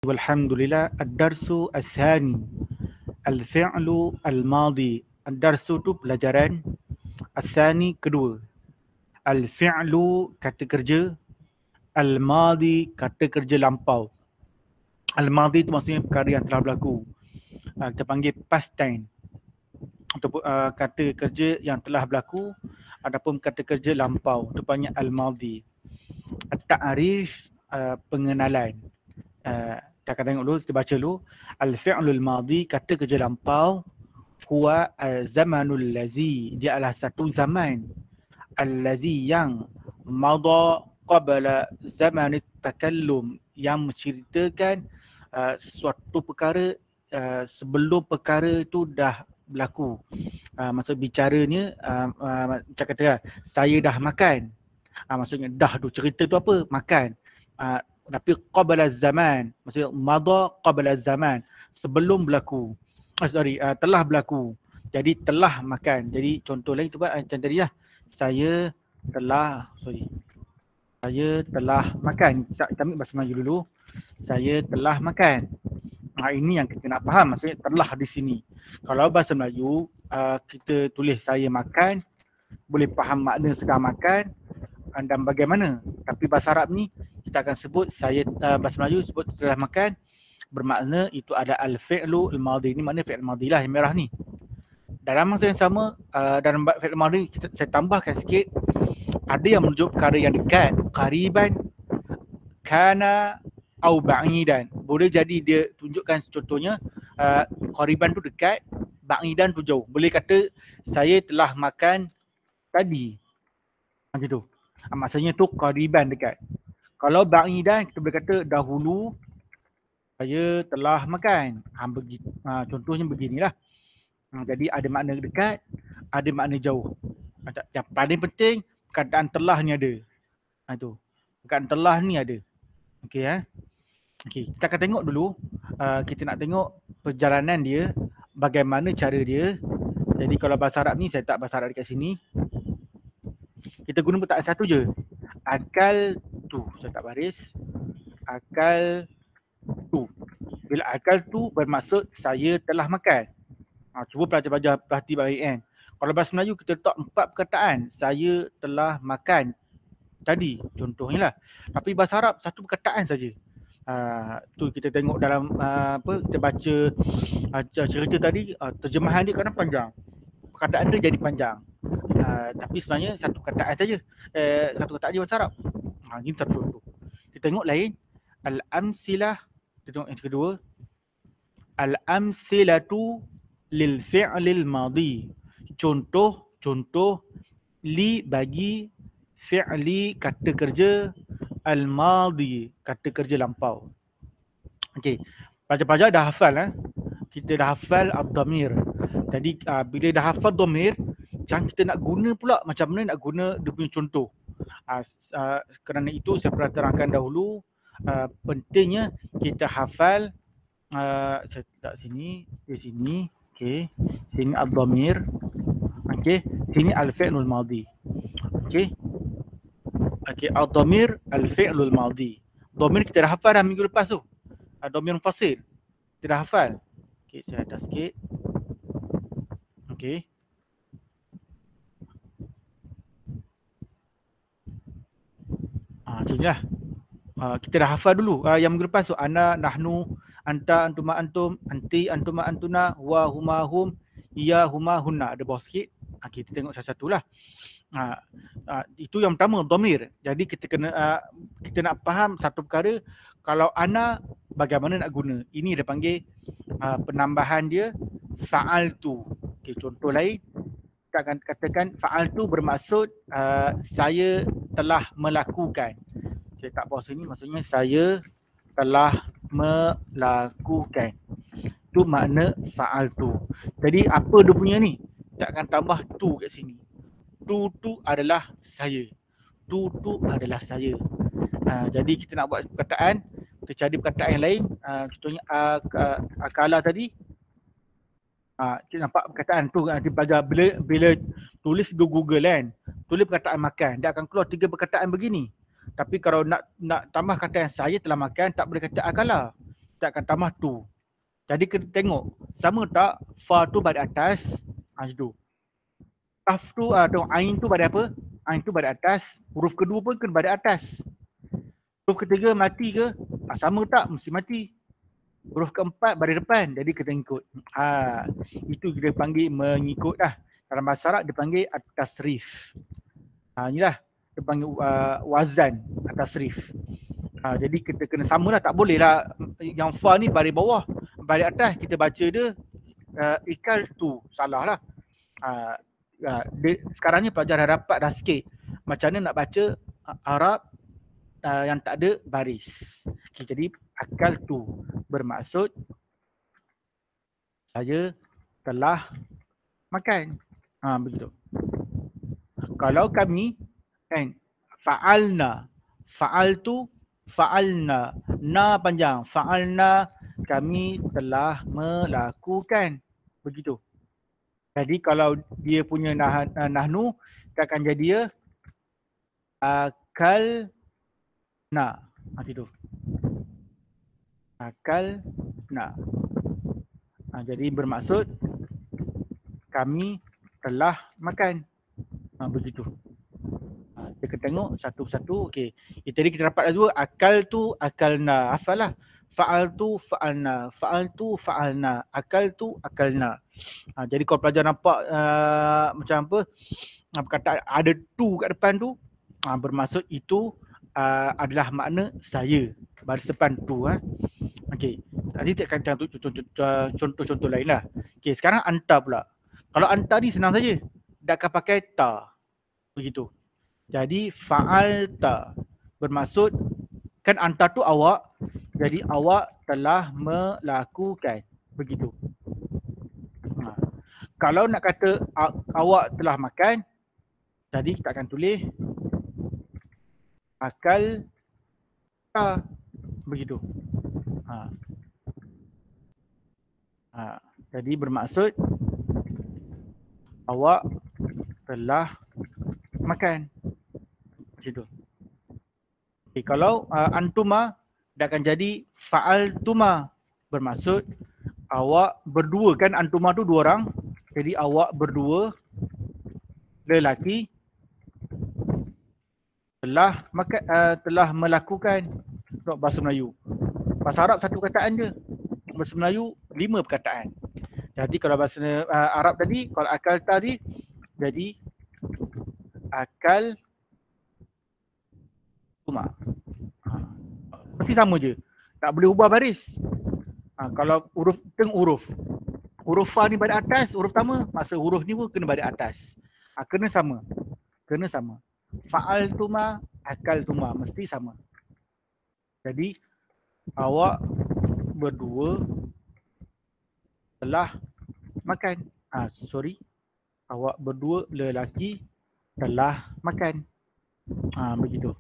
Walhamdulillah. Ad-darsu as-sani. Al-fi'lu al-madi. Ad-darsu tu pelajaran. As-sani kedua. Al-fi'lu kata kerja. Al-madi kata kerja lampau. Al-madi tu maksudnya perkara yang telah berlaku. Kita panggil past tense. Ataupun kata kerja yang telah berlaku. Adapun kata kerja lampau. Itu panggil al-madi. At-ta'rif pengenalan. Kita akan tengok dulu, kita baca dulu. Al-fi'lul madi, kata kerja lampau. Huwa zamanul lazi, dia adalah satu zaman. Al-lazi yang mada qabla zaman takallum, yang menceritakan suatu perkara sebelum perkara itu dah berlaku. Maksud bicaranya, macam kata saya dah makan. Maksudnya dah tu, cerita tu apa? Makan. Tapi qabla zaman, maksudnya mada qabla zaman, sebelum berlaku. Telah berlaku. Jadi telah makan. Jadi contoh lain tu macam tadi lah. Saya telah makan. Kita ambil bahasa Melayu dulu. Saya telah makan. Ini yang kita nak faham, maksudnya telah di sini. Kalau bahasa Melayu kita tulis saya makan, boleh faham makna sedang makan dan bagaimana. Tapi bahasa Arab ni kita akan sebut bahasa Melayu sebut telah makan, bermakna itu ada al-fi'lu al-madi. Ini makna fi'l madi lah yang merah ni. Dalam masa yang sama, dalam fi'l madi saya tambahkan sikit, ada yang menunjuk perkara yang dekat, qariban, kana au ba'idan. Boleh jadi dia tunjukkan contohnya qariban tu dekat, ba'idan tu jauh. Boleh kata saya telah makan tadi. Macam tu. Maksudnya tu qariban dekat. Kalau ba'idan kita boleh kata dahulu saya telah makan. Contohnya beginilah. Jadi ada makna dekat, ada makna jauh. Yang paling penting perkataan telah ni ada. Itu. Perkataan telah ni ada. Okey Okey, kita akan tengok dulu. Kita nak tengok perjalanan dia, bagaimana cara dia. Jadi kalau bahasa Arab ni saya tak bahasa Arab dekat sini. Kita guna perkataan satu je. Akal tu, saya tak baris. Akal tu. Bila akal tu bermaksud saya telah makan. Cuba pelajar-pelajar perhati baik kan. Kalau bahasa Melayu kita letak 4 perkataan. Saya telah makan tadi, contohnya lah. Tapi bahasa Arab satu perkataan saja. Tu kita tengok dalam kita baca cerita tadi, terjemahan dia kadang panjang. Perkataan dia jadi panjang. Tapi sebenarnya satu perkataan saja. Satu perkataan je bahasa Arab. Ini satu tu. Kita tengok lain. Al-amsilah. Kita tengok yang kedua. Al-amsilatu lil fi'lil madi. Contoh li bagi fi'li kata kerja, al-madi kata kerja lampau. Okey, pelajar-pelajar dah hafal kita dah hafal ad-dhamir. Jadi bila dah hafal dhamir, jangan kita nak guna pula macam mana nak guna dia punya contoh. Kerana itu saya pernah terangkan dahulu, pentingnya kita hafal. Saya letak sini, di sini. Okey, sini ad-dhamir. Okey, sini al-fi'lul madi. Okey, ad-dhamir al-fi'lul madi. Dhamir kita dah hafal dah minggu lepas tu. Dhamir mufassir. Kita dah hafal. Okey, saya atas sikit. Okey. Macam kita dah hafal dulu yang minggu lepas tu. Ana, nahnu, anta, antuma, antum, anti, antuma, antuna, huwa, huma, hum, iya, huma, hunna. Ada bawah sikit. Kita tengok satu-satu lah. Itu yang pertama, dhamir. Jadi kita kena kita nak faham satu perkara. Kalau ana, bagaimana nak guna? Ini dia panggil penambahan dia fa'altu. Okey, contoh lain kita akan katakan fa'altu bermaksud saya telah melakukan. Saya tak bawah sini, maksudnya saya telah melakukan. Itu makna fa'altu. Jadi apa dia punya ni? Kita akan tambah tu kat sini. Tu adalah saya. Tu adalah saya. Jadi kita nak buat perkataan, kita cari perkataan yang lain. Contohnya akala tadi. Kita nampak perkataan tu nanti pelajar bila tulis Google kan, tulis perkataan makan, dia akan keluar 3 perkataan begini. Tapi kalau nak tambah kata yang saya telah makan, tak boleh kata akala. kita akan tambah tu. Jadi kita tengok sama tak fa tu baris atas, itu. Kaf tu atau ain tu baris apa? Ain tu baris atas, huruf kedua pun kena baris atas. Huruf ketiga mati ke? Sama tak? Mesti mati. Huruf keempat baris depan, jadi kita ikut. Itu kita panggil mengikut dah. Dalam bahasa Arab dia panggil at-tasrif. Inilah dia panggil wazan at-tasrif. Jadi kita kena samalah, tak boleh lah yang fa ni baris bawah, baris atas kita baca dia ikal tu, salah lah. Sekarang ni pelajar dah dapat dah sikit macam mana nak baca Arab yang tak ada baris. Okay, jadi akal tu bermaksud saya telah makan. Begitu. Kalau kami kan fa'alna, fa'altu, fa'alna, na panjang, fa'alna kami telah melakukan. Begitu. Jadi kalau dia punya nahnu, dia akan jadi dia akal na. Itu. Akal na. Jadi bermaksud kami telah makan. Begitu. Kita tengok satu-satu. Okey. Tadi kita dapat dua, akal tu, akalna. Hafal lah. Fa'al tu, fa'alna. Fa'al tu, fa'alna. Akal tu, akalna. Jadi kalau pelajar nampak macam apa, perkataan ada tu kat depan tu, bermaksud itu adalah makna saya. Baris depan tu. Okey. Tadi kita akan contoh-contoh lain lah. Okey, sekarang anta pula. Kalau anta ni senang saja. Dia akan pakai ta. Begitu. Jadi fa'alta bermaksud kan anta tu awak. Jadi awak telah melakukan. Begitu. Kalau nak kata awak telah makan, jadi kita akan tulis akal ta. Begitu. Jadi bermaksud awak telah makan. Begitu. Okay, kalau antuma, dia akan jadi fa'altuma. Bermaksud awak berdua, kan antuma tu dua orang. Jadi awak berdua lelaki telah melakukan. Bahasa Melayu. Bahasa Arab satu perkataan je. Bahasa Melayu 5 perkataan. Jadi kalau bahasa Arab tadi, kalau akal tadi, jadi akal tuma. Mesti sama je. Tak boleh ubah baris. Kalau huruf huruf fa ni baris atas, huruf pertama, masa huruf ni pun kena baris atas. Kena sama. Kena sama. Fa'al tuma, akal tuma, mesti sama. Jadi awak berdua telah makan. Awak berdua lelaki telah makan. Begitu.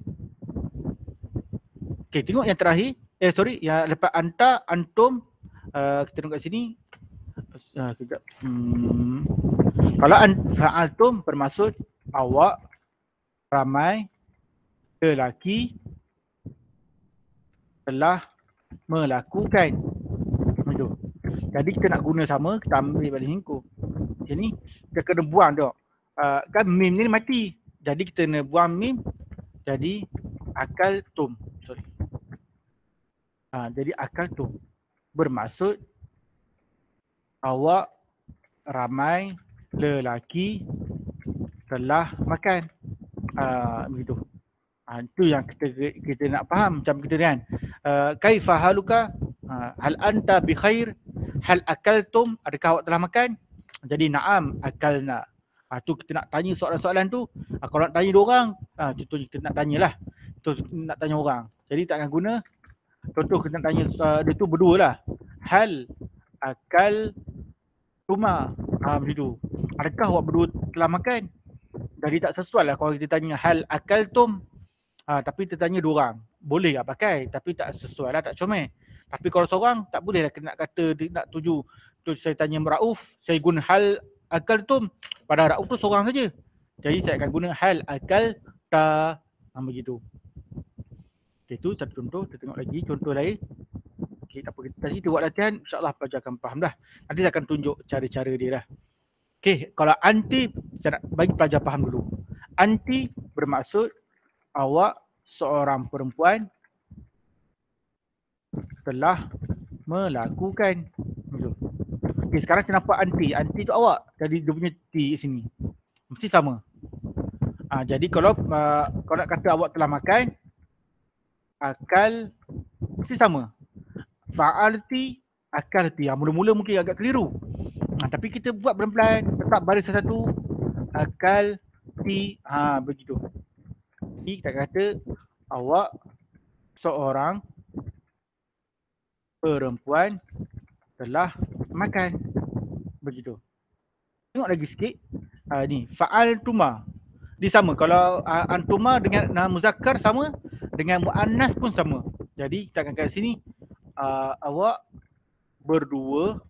Okey, tengok yang terakhir. Yang lepas anta, antum. Kita tengok kat sini. Kejap. Kalau fa'altum bermaksud awak ramai lelaki telah melakukan. Begitu. Jadi kita nak guna sama, kita ambil balik hingkup. Ini kita kena buang tengok. Kan mim ni mati. Jadi kita kena buang mim. Jadi akal tum. Jadi akal tum bermaksud awak ramai lelaki telah makan. Begitu. Itu yang kita nak faham macam kita kan. Kaifa haluka? Hal anta bi khair? Hal akaltum? Adakah awak telah makan? Jadi na'am akalna. Tu kita nak tanya soalan-soalan tu. Kalau nak tanya dua orang, contohnya kita nak tanyalah. Nak tanya orang. Jadi tak akan guna. Contoh kita nak tanya dia tu berdua lah. Hal akal tuma. Begitu. Adakah awak berdua telah makan? Jadi tak sesuai lah kalau kita tanya hal akaltum. Tapi kita tanya dua orang. Boleh tak pakai? Tapi tak sesuai lah, tak comel. Tapi kalau seorang, tak boleh lah nak kata nak tuju. Tu saya tanya Rauf, saya guna hal akaltum. Pada Rauf tu seorang saja. Jadi saya akan guna hal akal ta. Begitu. Okay, tu satu contoh. Kita tengok lagi contoh lain. Okay, tak apa. Tadi kita buat latihan, insyaAllah pelajar akan faham dah. Nanti saya akan tunjuk cara-cara dia dah. Okay, kalau anti, saya nak bagi pelajar faham dulu. Anti bermaksud awak seorang perempuan telah melakukan. Okay, sekarang kenapa anti? Anti tu awak. Jadi dia punya T sini. Mesti sama. Jadi kalau nak kata awak telah makan, akal mesti sama. Fa'alti, akalti. Mula-mula mungkin agak keliru. Tapi kita buat pelan-pelan, tetap baris satu. Akalti, begitu. Jadi kita kata awak seorang perempuan telah makan. Begitu. Tengok lagi sikit. Ni, fa'altuma. Dia sama. Kalau antuma dengan muzakkar sama, dengan muannas pun sama. Jadi kita akan kat sini, awak berdua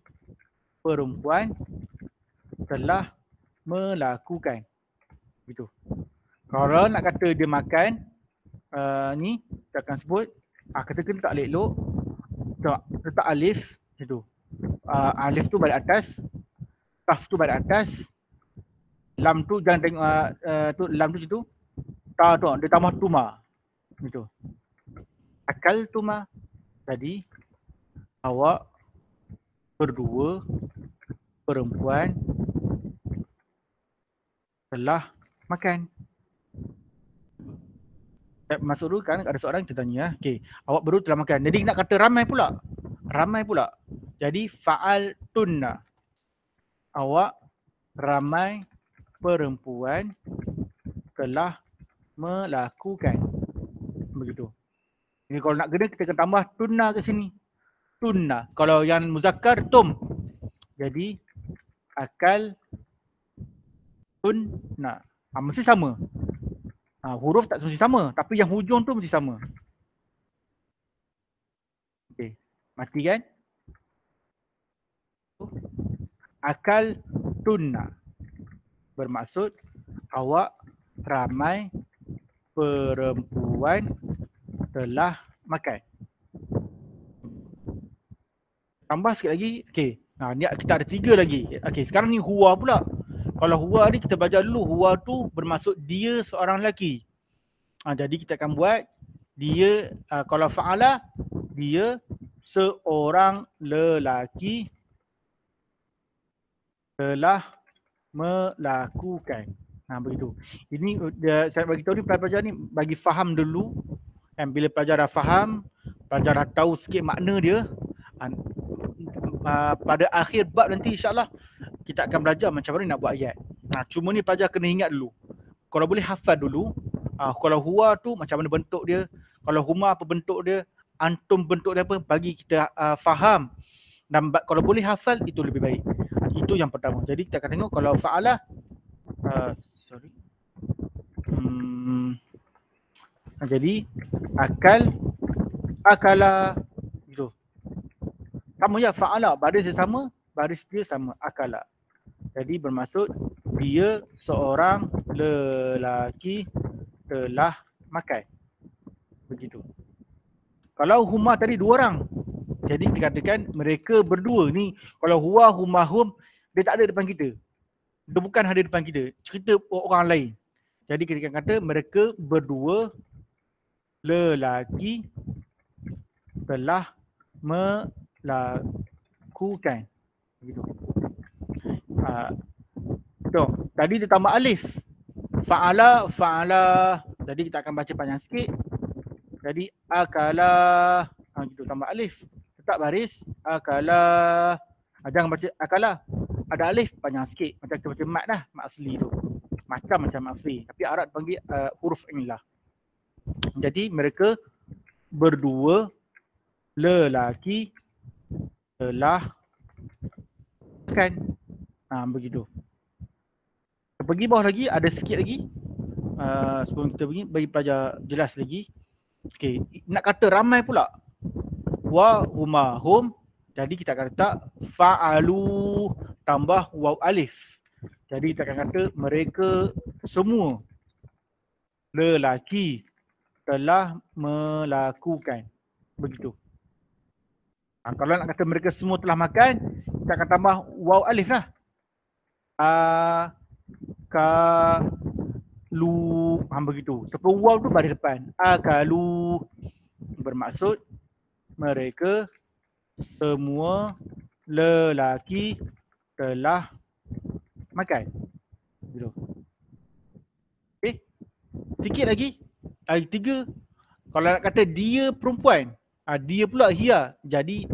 perempuan telah melakukan. Gitu. Kalau nak kata dia makan, ni kita akan sebut, katakan tak elok, letak alif situ. Alif tu balik atas, kaf tu balik atas, lam tu jangan tengok tu, lam tu situ. Ta tu dia tambah tuma. Gitu. Akal tuma. Jadi awak berdua perempuan telah makan. Masuk dulu kan ada seorang kita tanya, okey, awak berdua telah makan. Jadi nak kata ramai pula. Ramai pula. Jadi fa'al tunna. Awak ramai perempuan telah melakukan. Begitu. Jadi kalau nak kena kita akan tambah tunna ke sini. Tunna. Kalau yang muzakkar tum. Jadi akal tunna. Mesti sama. Huruf tak mesti sama, tapi yang hujung tu mesti sama. Okey. Mati kan? Akal tunna bermaksud awak ramai perempuan telah makan. Tambah sikit lagi. Okey. Ni kita ada 3 lagi. Okey, sekarang ni huwa pula. Kalau huwa ni kita belajar dulu. Huwa tu bermaksud dia seorang lelaki. Jadi kita akan buat dia, kalau fa'ala, dia seorang lelaki telah melakukan. Begitu. Ini saya bagi tahu ni pelajar ni bagi faham dulu. Dan bila pelajar dah faham, pelajar dah tahu sikit makna dia, pada akhir bab nanti insyaAllah kita akan belajar macam mana nak buat ayat. Cuma ni pelajar kena ingat dulu. Kalau boleh hafal dulu. Kalau huwa tu macam mana bentuk dia, kalau huma apa bentuk dia, antum bentuk dia apa, bagi kita faham. Dan kalau boleh hafal itu lebih baik. Itu yang pertama. Jadi kita akan tengok kalau fa'alah, jadi akala gitu. Sama ya, fa'ala, baris dia sama, baris dia sama, akala. Jadi bermaksud dia seorang lelaki telah makan. Begitu. Kalau huma tadi 2 orang. Jadi dikatakan mereka berdua ni, kalau huwa, huma, hum, dia tak ada depan kita. Dia bukan ada depan kita. Cerita orang lain. Jadi kita kata mereka berdua lelaki telah melakukan. Begitu. Tadi dia tambah alif. Fa'ala. Jadi kita akan baca panjang sikit. Jadi akala. Gitu, tambah alif. Tetap baris. Akala. Jangan baca akala. Ada alif panjang sikit. Macam kita baca mat dah. Mat asli tu. Macam mat asli. Tapi Arab panggil huruf inilah. Jadi mereka berdua lelaki telah makan. Begitu. Pergi bawah lagi, ada sikit lagi. Sebelum kita pergi, bagi pelajar jelas lagi. Okey, nak kata ramai pula. Wa, huma, hum. Jadi kita akan letak fa'alu tambah waw alif. Jadi kita akan kata mereka semua lelaki telah melakukan. Begitu. Kalau nak kata mereka semua telah makan, kita akan tambah waw alif lah. Akalu, begitu. Sebab waw tu baris depan. Akalu bermaksud mereka semua lelaki telah makan. Gitu. Okay. Sikit lagi. Lagi 3. Kalau nak kata dia perempuan, dia pula hiya. Jadi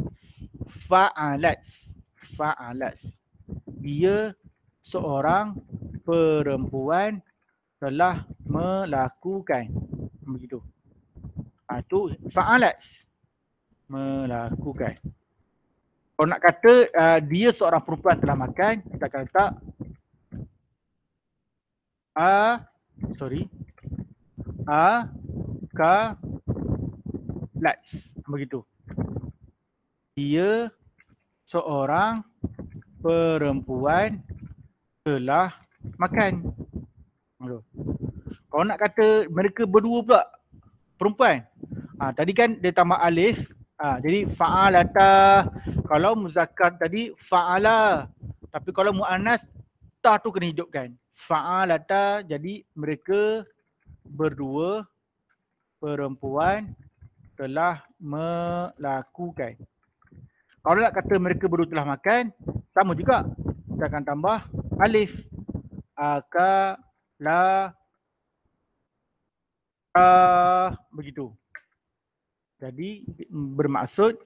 fa'alat. Fa'alat. Dia seorang perempuan telah melakukan. Begitu. Itu fa'alat. Melakukan. Kalau nak kata dia seorang perempuan telah makan, kita akan letak akalat. Begitu. Dia seorang perempuan telah makan. Kalau nak kata mereka berdua pula perempuan, tadi kan dia tambah alif. Jadi fa'alata. Kalau muzakkar tadi fa'ala. Tapi kalau muannas, ta tu kena hidupkan. Fa'alata, jadi mereka berdua perempuan telah melakukan. Kalau nak kata mereka berdua telah makan, sama juga. Kita akan tambah alif. Akala. Begitu. Jadi bermaksud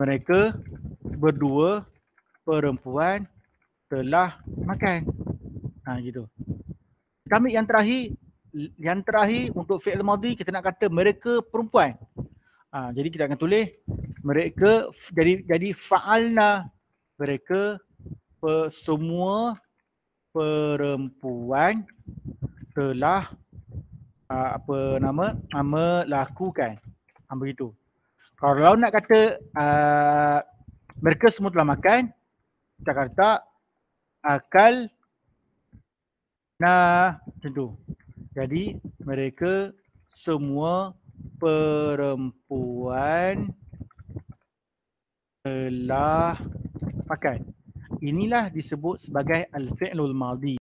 mereka berdua perempuan telah makan. Gitu. Kita ambil yang terakhir untuk fi'il madhi, kita nak kata mereka perempuan. Jadi kita akan tulis mereka, jadi fa'alna, mereka semua perempuan telah melakukan. Begitu. Kalau nak kata mereka semua telah makan, kita kata akal macam tu. Jadi mereka semua perempuan telah makan. Inilah disebut sebagai al-fi'lul madhi.